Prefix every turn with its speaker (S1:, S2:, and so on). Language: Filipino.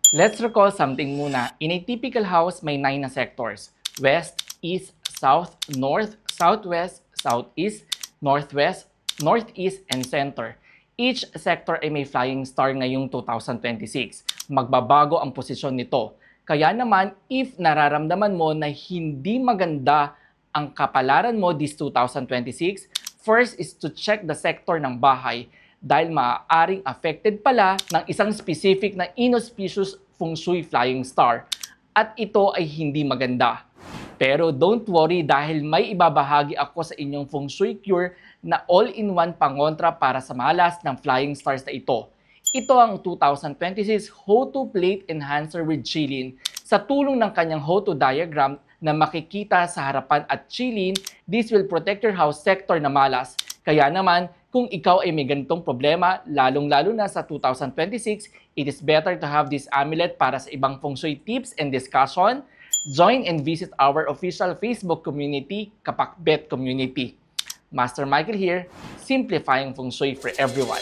S1: Let's recall something muna. In a typical house, may 9 na sectors. West, East, South, North, Southwest, Southeast, Northwest, Northeast, and Center. Each sector ay may flying star ngayong 2026. Magbabago ang posisyon nito. Kaya naman, if nararamdaman mo na hindi maganda ang kapalaran mo this 2026, first is to check the sector ng bahay dahil maaaring affected pala ng isang specific na inauspicious feng shui flying star at ito ay hindi maganda. Pero don't worry dahil may ibabahagi ako sa inyong feng shui cure na all-in-one pangontra para sa malas ng flying stars na ito. Ito ang 2026 Hotu Plate Enhancer with Qilin. Sa tulong ng kanyang Hotu diagram na makikita sa harapan at Qilin, this will protect your house sector na malas. Kaya naman, kung ikaw ay may ganitong problema, lalong-lalo na sa 2026, it is better to have this amulet para sa ibang feng shui tips and discussion. Join and visit our official Facebook community, Kapakbet Community. Master Michael here, simplifying feng shui for everyone.